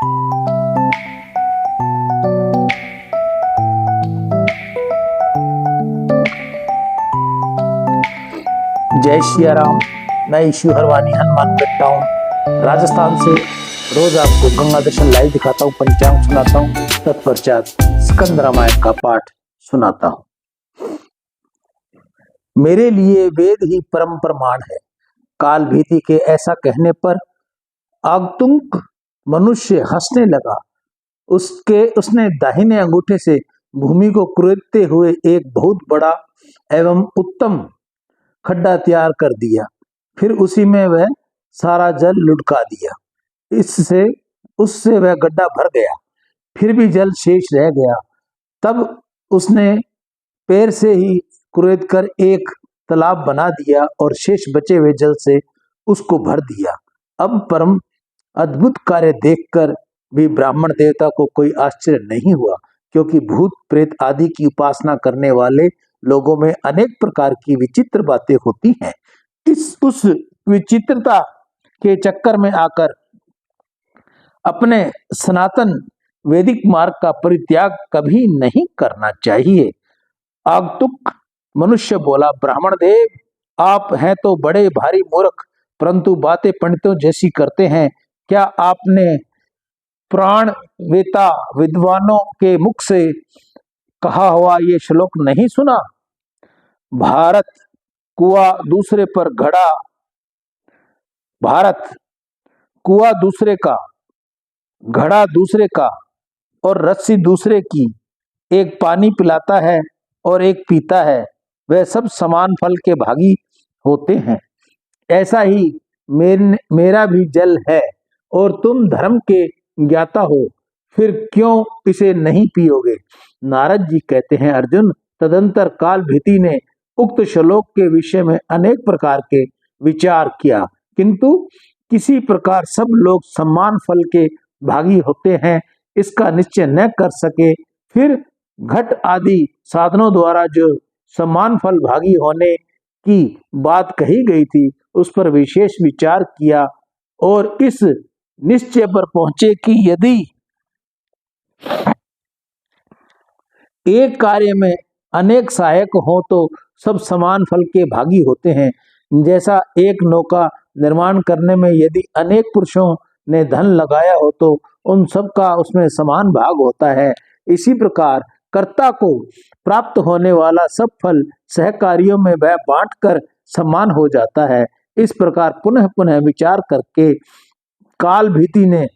जय सिया राम। मैं ईशु हरवानी हनुमान गट्टा हूँ राजस्थान से। रोज आपको गंगा दर्शन लाइव दिखाता हूँ, पंचांग सुनाता हूँ, तत्पश्चात स्कंद रामायण का पाठ सुनाता हूँ। मेरे लिए वेद ही परम प्रमाण है। काल भीति के ऐसा कहने पर आगंतुक मनुष्य हंसने लगा। उसने दाहिने अंगूठे से भूमि को कुरेदते हुए एक बहुत बड़ा एवं उत्तम खड्डा तैयार कर दिया। फिर उसी में वह सारा जल लुढ़का दिया। इससे उससे वह गड्ढा भर गया। फिर भी जल शेष रह गया। तब उसने पैर से ही कुरेद कर एक तालाब बना दिया और शेष बचे हुए जल से उसको भर दिया। अब परम अद्भुत कार्य देखकर भी ब्राह्मण देवता को कोई आश्चर्य नहीं हुआ, क्योंकि भूत प्रेत आदि की उपासना करने वाले लोगों में अनेक प्रकार की विचित्र बातें होती हैं। उस विचित्रता के चक्कर में आकर अपने सनातन वैदिक मार्ग का परित्याग कभी नहीं करना चाहिए। आगंतुक मनुष्य बोला, ब्राह्मण देव, आप हैं तो बड़े भारी मूर्ख, परंतु बातें पंडितों जैसी करते हैं। क्या आपने प्राण वेता विद्वानों के मुख से कहा हुआ ये श्लोक नहीं सुना? भारत कुआ दूसरे पर घड़ा, भारत कुआ दूसरे का, घड़ा दूसरे का और रस्सी दूसरे की। एक पानी पिलाता है और एक पीता है, वह सब समान फल के भागी होते हैं। ऐसा ही मेरा भी जल है और तुम धर्म के ज्ञाता हो, फिर क्यों इसे नहीं पियोगे? नारद जी कहते हैं, अर्जुन, तदंतर काल भीति ने उक्त श्लोक के विषय में अनेक प्रकार के विचार किया, किंतु किसी प्रकार सब लोग समान फल के भागी होते हैं इसका निश्चय न कर सके। फिर घट आदि साधनों द्वारा जो समान फल भागी होने की बात कही गई थी, उस पर विशेष विचार किया और इस निश्चय पर पहुंचे कि यदि एक कार्य में अनेक सहायक हो तो सब समान फल के भागी होते हैं। जैसा एक नौका निर्माण करने में यदि अनेक पुरुषों ने धन लगाया हो तो उन सब का उसमें समान भाग होता है, इसी प्रकार कर्ता को प्राप्त होने वाला सब फल सहकारियों में वह बांटकर समान हो जाता है। इस प्रकार पुनः पुनः विचार करके काल भीति ने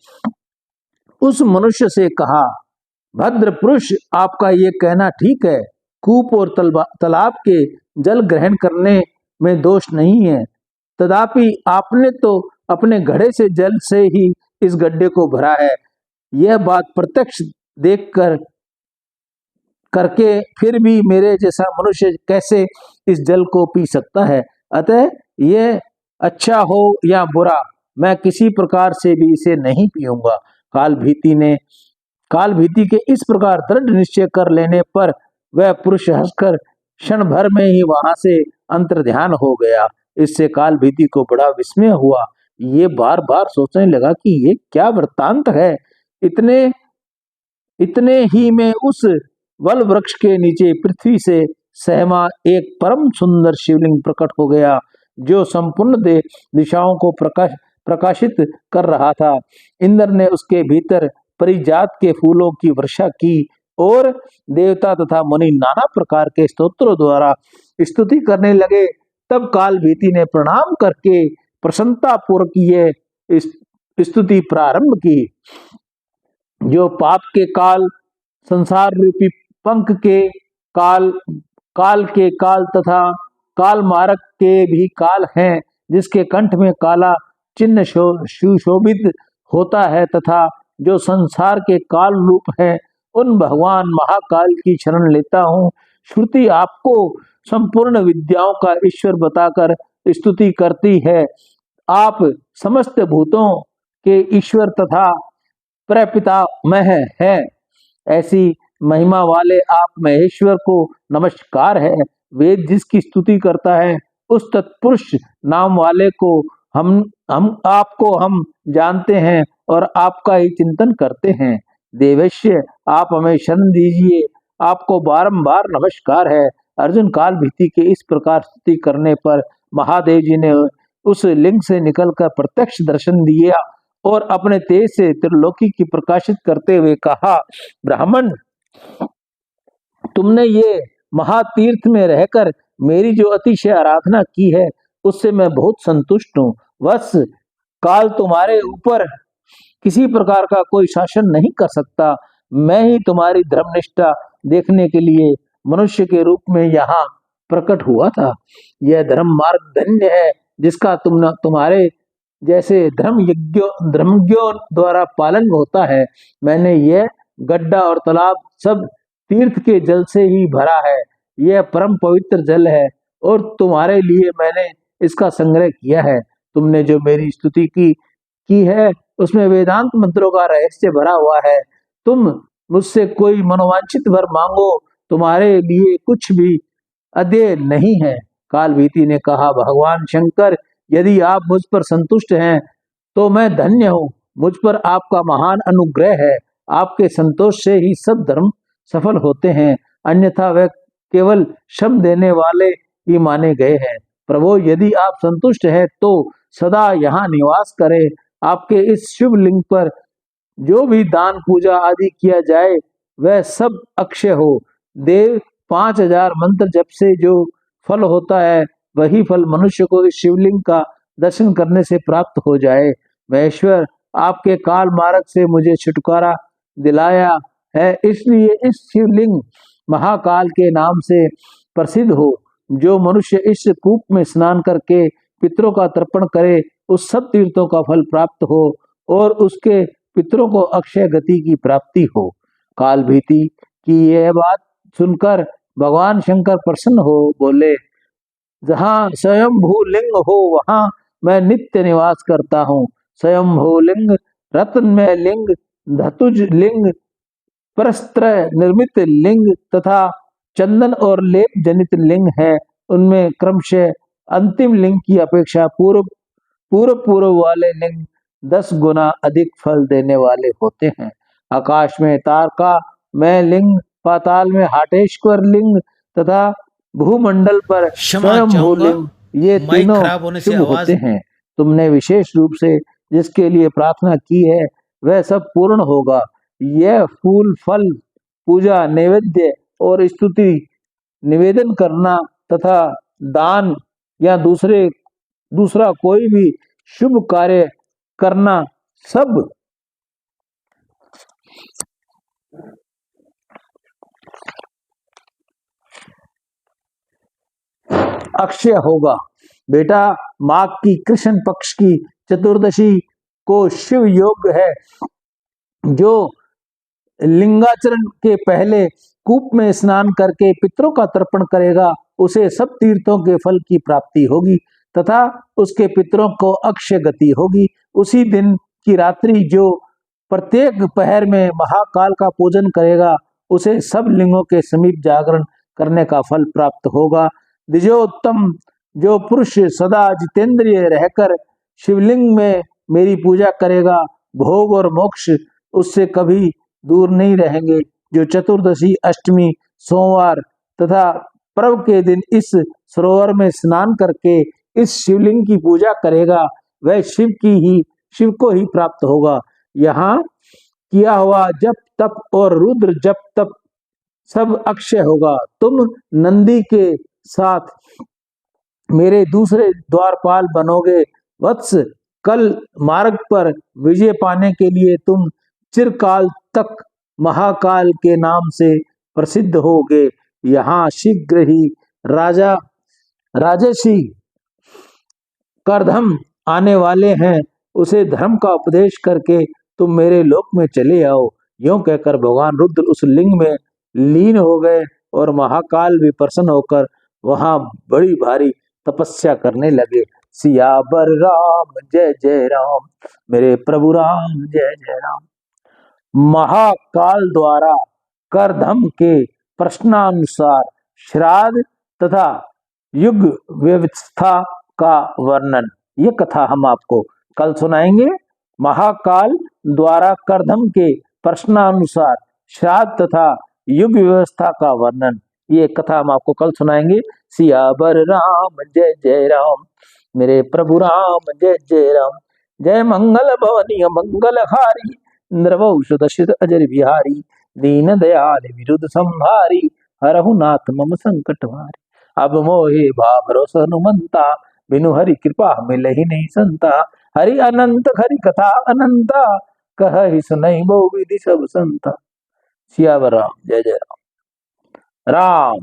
उस मनुष्य से कहा, भद्र पुरुष, आपका ये कहना ठीक है। कूप और तालाब के जल ग्रहण करने में दोष नहीं है, तथापि आपने तो अपने घड़े से जल से ही इस गड्ढे को भरा है। यह बात प्रत्यक्ष देखकर करके फिर भी मेरे जैसा मनुष्य कैसे इस जल को पी सकता है? अतः यह अच्छा हो या बुरा, मैं किसी प्रकार से भी इसे नहीं पीऊंगा। काल भीति के इस प्रकार दृढ़ निश्चय कर लेने पर वह पुरुष हंसकर क्षण भर में ही वहां से अंतर्ध्यान हो गया। इससे काल भीति को बड़ा विस्मय हुआ। ये बार बार सोचने लगा कि ये क्या वृत्तांत है। इतने ही में उस वल वृक्ष के नीचे पृथ्वी से सहमा एक परम सुंदर शिवलिंग प्रकट हो गया, जो संपूर्ण दिशाओं को प्रकाशित कर रहा था। इंद्र ने उसके भीतर परिजात के फूलों की वर्षा की और देवता तथा मुनि नाना प्रकार के स्तोत्रों द्वारा स्तुति करने लगे। तब काल भीति ने प्रणाम करके प्रसन्नता पूर्वक ये स्तुति प्रारंभ की। जो पाप के काल, संसार रूपी पंख के काल, काल के काल तथा काल मारक के भी काल हैं, जिसके कंठ में काला चिन्ह सुशोभित होता है, तथा जो संसार के काल रूप है, उन भगवान महाकाल की शरण लेता हूँ। श्रुति आपको संपूर्ण विद्याओं का ईश्वर बताकर स्तुति करती है। आप समस्त भूतों के ईश्वर तथा प्रपितामह है। ऐसी महिमा वाले आप महेश्वर को नमस्कार है। वेद जिसकी स्तुति करता है, उस तत्पुरुष नाम वाले को हम आपको हम जानते हैं और आपका ही चिंतन करते हैं। देवश्य आप हमें शरण दीजिए, आपको बारंबार नमस्कार है। अर्जुन काल भीति के इस प्रकार स्तुति करने पर महादेव जी ने उस लिंग से निकलकर प्रत्यक्ष दर्शन दिया और अपने तेज से त्रिलोकी की प्रकाशित करते हुए कहा, ब्राह्मण, तुमने ये महातीर्थ में रहकर मेरी जो अतिशय आराधना की है उससे मैं बहुत संतुष्ट हूँ। वत्स, काल तुम्हारे ऊपर किसी प्रकार का कोई शासन नहीं कर सकता। मैं ही तुम्हारी धर्मनिष्ठा देखने के लिए मनुष्य के रूप में यहाँ प्रकट हुआ था। यह धर्म मार्ग धन्य है जिसका तुम्हारे जैसे धर्मज्ञों द्वारा पालन होता है। मैंने यह गड्ढा और तालाब सब तीर्थ के जल से ही भरा है। यह परम पवित्र जल है और तुम्हारे लिए मैंने इसका संग्रह किया है। तुमने जो मेरी स्तुति की है उसमें वेदांत मंत्रों का रहस्य भरा हुआ है। तुम मुझसे कोई मनोवांछित वर मांगो, तुम्हारे लिए कुछ भी अदेय नहीं है। काल भीति ने कहा, भगवान शंकर, यदि आप मुझ पर संतुष्ट हैं तो मैं धन्य हूँ। मुझ पर आपका महान अनुग्रह है। आपके संतोष से ही सब धर्म सफल होते हैं, अन्यथा वे केवल श्रम देने वाले ही माने गए हैं। प्रभु, यदि आप संतुष्ट हैं तो सदा यहाँ निवास करें। आपके इस शुभ लिंग पर जो भी दान पूजा आदि किया जाए वह सब अक्षय हो। देव 5000 मंत्र जप से जो फल होता है वही फल मनुष्य को इस शिवलिंग का दर्शन करने से प्राप्त हो जाए। महेश्वर, आपके काल मार्ग से मुझे छुटकारा दिलाया है, इसलिए इस शिवलिंग महाकाल के नाम से प्रसिद्ध हो। जो मनुष्य इस कूप में स्नान करके पितरों का तर्पण करे उस सब तीर्थों का फल प्राप्त हो और उसके पितरों को अक्षय गति की प्राप्ति हो। काल भीति की यह बात सुनकर भगवान शंकर प्रसन्न हो बोले, जहाँ स्वयंभू लिंग हो वहां मैं नित्य निवास करता हूँ। स्वयंभू लिंग, रत्नमय लिंग, धतुज लिंग, परस्त्र निर्मित लिंग तथा चंदन और लेप जनित लिंग है। उनमें क्रमशः अंतिम लिंग की अपेक्षा पूर्व वाले लिंग 10 गुना अधिक फल देने वाले होते हैं। आकाश में तारका में लिंग, पाताल में हाटेश्वर लिंग तथा भूमंडल पर स्वयं भूलिंग, ये तीनों शुभ होते हैं। तुमने विशेष रूप से जिसके लिए प्रार्थना की है वह सब पूर्ण होगा। यह फूल, फल, पूजा, नैवेद्य और स्तुति निवेदन करना तथा दान या दूसरा कोई भी शुभ कार्य करना सब अक्षय होगा। बेटा, माघ की कृष्ण पक्ष की चतुर्दशी को शिव योग है। जो लिंगाचरण के पहले कूप में स्नान करके पितरों का तर्पण करेगा उसे सब तीर्थों के फल की प्राप्ति होगी तथा उसके पितरों को अक्षय गति होगी। उसी दिन की रात्रि जो प्रत्येक पहर में महाकाल का पूजन करेगा उसे सब लिंगों के समीप जागरण करने का फल प्राप्त होगा। द्विजोत्तम, जो पुरुष सदा जितेंद्रिय रहकर शिवलिंग में मेरी पूजा करेगा भोग और मोक्ष उससे कभी दूर नहीं रहेंगे। जो चतुर्दशी, अष्टमी, सोमवार तथा पर्व के दिन इस सरोवर में स्नान करके इस शिवलिंग की पूजा करेगा वह शिव को ही प्राप्त होगा। यहाँ किया हुआ जप तप और रुद्र जप तप सब अक्षय होगा। तुम नंदी के साथ मेरे दूसरे द्वारपाल बनोगे। वत्स, कल मार्ग पर विजय पाने के लिए तुम चिरकाल तक महाकाल के नाम से प्रसिद्ध होगे। यहाँ शीघ्र ही राजसी करधम आने वाले हैं, उसे धर्म का उपदेश करके तुम मेरे लोक में चले आओ। यूं कहकर भगवान रुद्र उस लिंग में लीन हो गए और महाकाल भी प्रसन्न होकर वहां बड़ी भारी तपस्या करने लगे। सियावर राम जय जय राम, मेरे प्रभु राम जय जय राम। महाकाल द्वारा करधम के प्रश्नानुसार श्राद्ध तथा युग व्यवस्था का वर्णन। ये कथा हम आपको कल सुनाएंगे। महाकाल द्वारा करधम के प्रश्नानुसार श्राद्ध तथा युग व्यवस्था का वर्णन, ये कथा हम आपको कल सुनाएंगे। सियावर राम जय जय राम, मेरे प्रभु राम जय जय राम। जय मंगल भवनीय मंगलहारी, इंद्रवंश दशित अजर बिहारी, दीन दयाल विरुद्ध संहारी, हरहु नाथ मम संकट हारी। अब मोहे भरोसा हनुमंता, बिनु हरि कृपा मिलहि नहीं संता। हरि अनंत हरि कथा अनंता, कहि सुनहि बहु विधि सब संता। सियावर राम जय जय राम। राम